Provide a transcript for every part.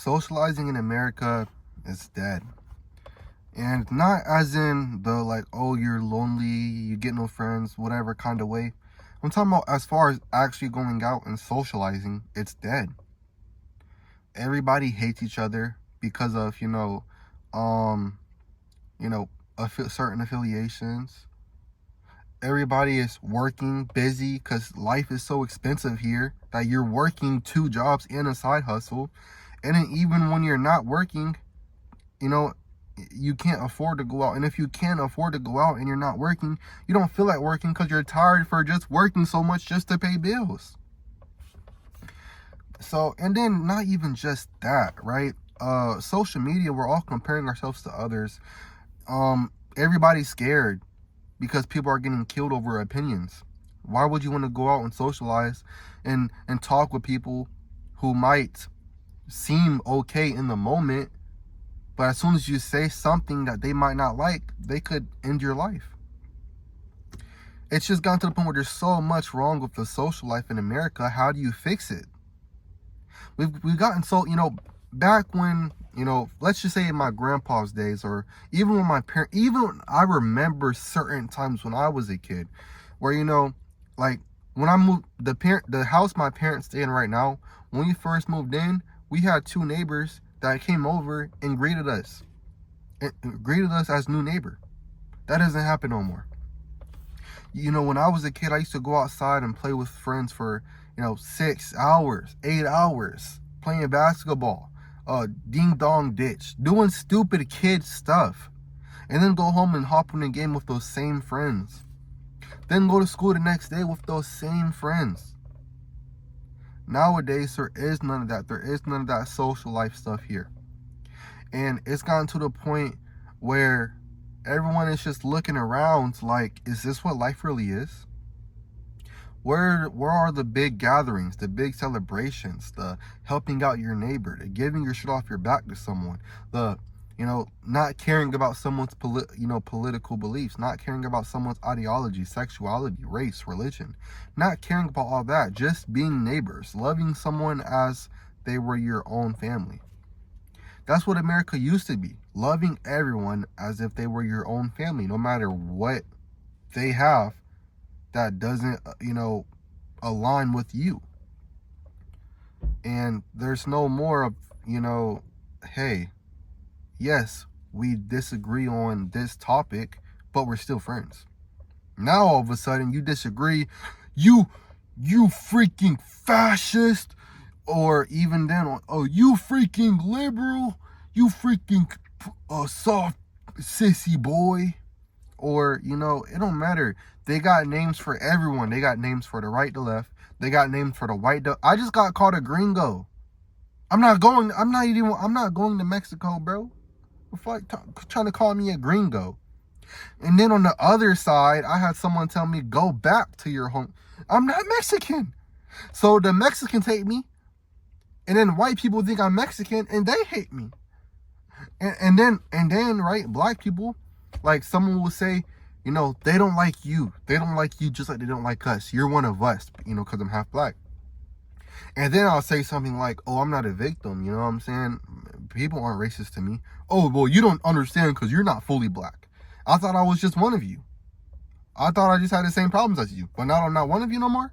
socializing in America is dead. And not as in the like, oh, you're lonely, you get no friends, whatever kind of way. I'm talking about as far as actually going out and socializing, it's dead. Everybody hates each other because of, um, certain affiliations. Everybody is working, busy, because life is so expensive here that you're working 2 jobs and a side hustle. And then even when you're not working, you can't afford to go out. And if you can't afford to go out and you're not working, you don't feel like working because you're tired for just working so much just to pay bills. So, and then not even just that, right? Social media, we're all comparing ourselves to others. Everybody's scared because people are getting killed over opinions. Why would you want to go out and socialize and talk with people who might seem okay in the moment, but as soon as you say something that they might not like, they could end your life? It's just gotten to the point where there's so much wrong with the social life in America. How do you fix it? We've gotten so, back when, let's just say in my grandpa's days, or even when my parents, even I remember certain times when I was a kid where, like when I moved, the house my parents stay in right now, when we first moved in, we had 2 neighbors that came over and greeted us as new neighbor. That doesn't happen no more. When I was a kid, I used to go outside and play with friends for 6 hours, 8 hours, playing basketball, ding dong ditch, doing stupid kid stuff, and then go home and hop in a game with those same friends, then go to school the next day with those same friends. Nowadays, there is none of that. There is none of that social life stuff here. And it's gotten to the point where everyone is just looking around like, is this what life really is? Where are the big gatherings, the big celebrations, the helping out your neighbor, the giving your shit off your back to someone, the not caring about someone's political beliefs, not caring about someone's ideology, sexuality, race, religion, not caring about all that, just being neighbors, loving someone as they were your own family. That's what America used to be, loving everyone as if they were your own family, no matter what they have that doesn't, align with you. And there's no more of, hey, yes, we disagree on this topic, but we're still friends. Now all of a sudden you disagree, you freaking fascist, or even then, oh, you freaking liberal, you freaking soft sissy boy, or it don't matter. They got names for everyone. They got names for the right, the left. They got names for the white. I just got called a gringo. I'm not going to Mexico, bro. Trying to call me a gringo. And then on the other side, I had someone tell me, go back to your home. I'm not Mexican. So the Mexicans hate me. And then white people think I'm Mexican and they hate me. And then, right, black people, like someone will say, they don't like you. They don't like you just like they don't like us. You're one of us, because I'm half black. And then I'll say something like, oh, I'm not a victim. You know what I'm saying? People aren't racist to me. Oh, well, you don't understand because you're not fully black. I thought I was just one of you. I thought I just had the same problems as you. But now I'm not one of you no more.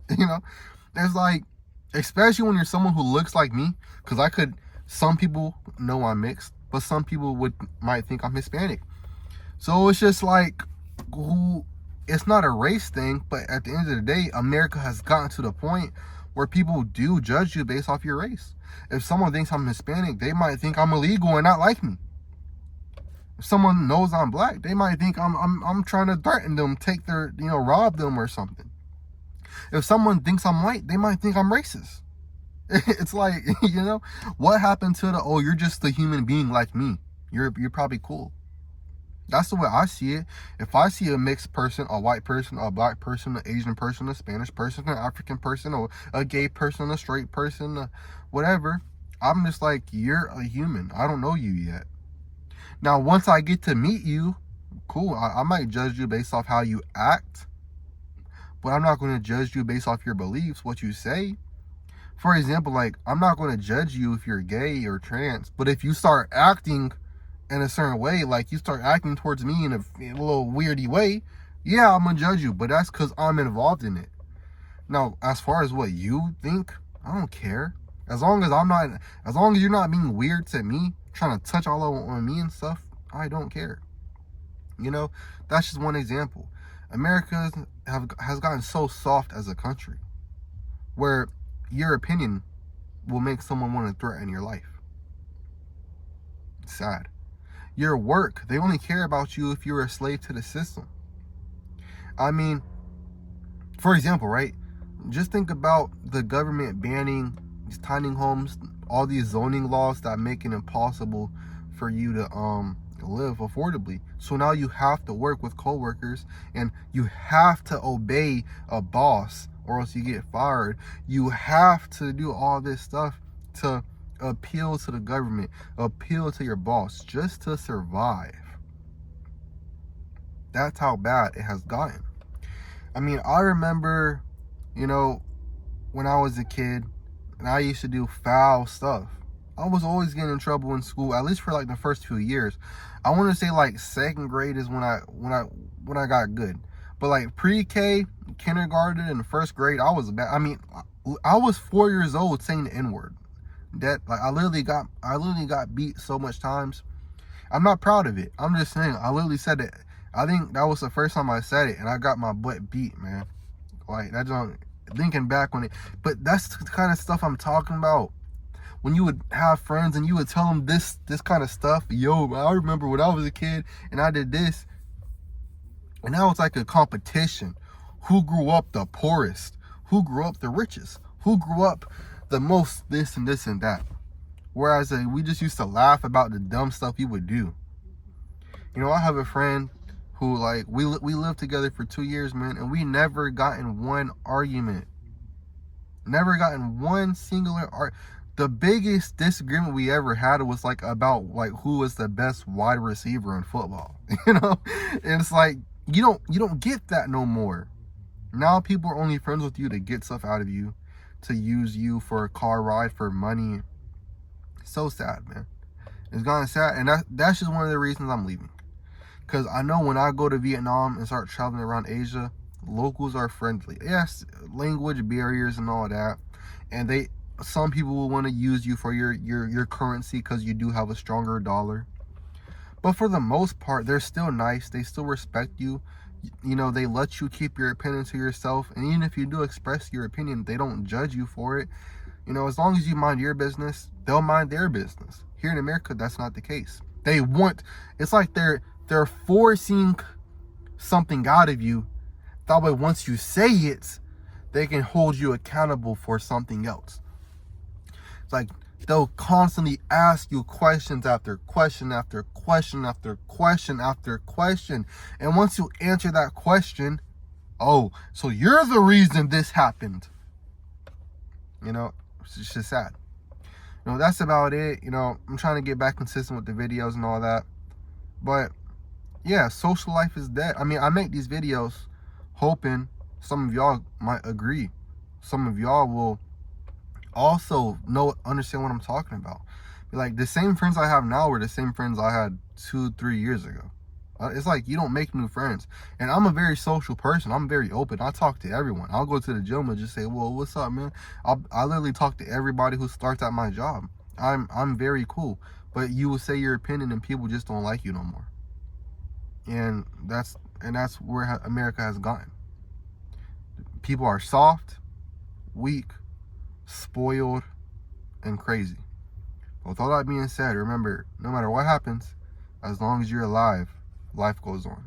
There's like, especially when you're someone who looks like me, because some people know I'm mixed, but some people might think I'm Hispanic. So it's just like, it's not a race thing, but at the end of the day, America has gotten to the point where people do judge you based off your race. If someone thinks I'm Hispanic, they might think I'm illegal and not like me. If someone knows I'm black, they might think I'm trying to threaten them, take their, rob them or something. If someone thinks I'm white, they might think I'm racist. It's like, what happened to you're just a human being like me. You're probably cool. That's the way I see it. If I see a mixed person, a white person, a black person, an Asian person, a Spanish person, an African person, or a gay person, a straight person, whatever, I'm just like, you're a human. I don't know you yet. Now, once I get to meet you, cool. I might judge you based off how you act, but I'm not going to judge you based off your beliefs, what you say. For example, like, I'm not going to judge you if you're gay or trans, but if you start acting in a certain way, like you start acting towards me in a little weirdy way, yeah, I'm going to judge you, but that's because I'm involved in it. Now, as far as what you think, I don't care. As long as as long as you're not being weird to me, trying to touch all on me and stuff, I don't care. You know, that's just one example. America has gotten so soft as a country, where your opinion will make someone want to threaten your life. It's sad. Your work, they only care about you if you're a slave to the system. I mean, for example, right? Just think about the government banning these tiny homes, all these zoning laws that make it impossible for you to live affordably. So now you have to work with coworkers, and you have to obey a boss or else you get fired. You have to do all this stuff to appeal to the government, appeal to your boss just to survive. That's how bad it has gotten. I mean, I remember, you know, when I was a kid and I used to do foul stuff. I was always getting in trouble in school, at least for like the first few years. I want to say like second grade is when I got good. But like pre-K, kindergarten, and first grade, I was bad. I mean, I was 4 years old saying the N-word. That, like, I literally got beat so much times. I'm not proud of it. I'm just saying, I literally said it. I think that was the first time I said it, and I got my butt beat, man. Like, that's thinking back on it. But that's the kind of stuff I'm talking about. When you would have friends and you would tell them this kind of stuff. Yo, I remember when I was a kid and I did this. And now it's like a competition. Who grew up the poorest? Who grew up the richest? Who grew up the most this and this and that? Whereas we just used to laugh about the dumb stuff he would do. You know, I have a friend who, like, we lived together for 2 years, man, and we never got in one argument. Never got in one singular argument. The biggest disagreement we ever had was like about like who was the best wide receiver in football. You know, and it's like you don't get that no more. Now people are only friends with you to get stuff out of you, to use you for a car ride, for money. So sad, man. It's gotten sad, and that's just one of the reasons I'm leaving. Because I know when I go to Vietnam and start traveling around Asia, locals are friendly. Yes, language barriers and all that, and some people will want to use you for your currency because you do have a stronger dollar. But for the most part, they're still nice. They still respect you. You know, they let you keep your opinion to yourself. And even if you do express your opinion, they don't judge you for it. You know, as long as you mind your business, they'll mind their business. Here in America, that's not the case. It's like they're forcing something out of you. That way, once you say it, they can hold you accountable for something else. It's like they'll constantly ask you questions after question after question after question after question. And once you answer that question, oh, so you're the reason this happened. You know, it's just sad. You know, that's about it. You know, I'm trying to get back consistent with the videos and all that. But yeah, social life is dead. I mean, I make these videos hoping some of y'all might agree. Some of y'all will also understand what I'm talking about. Like, the same friends I have now were the same friends I had 2-3 years ago. It's like you don't make new friends. And I'm a very social person. I'm very open. I talk to everyone. I'll go to the gym and just say, well, what's up, man? I literally talk to everybody who starts at my job. I'm very cool. But you will say your opinion and people just don't like you no more. And that's where America has gotten. People are soft, weak, spoiled, and crazy. With all that being said, remember, no matter what happens, as long as you're alive, life goes on.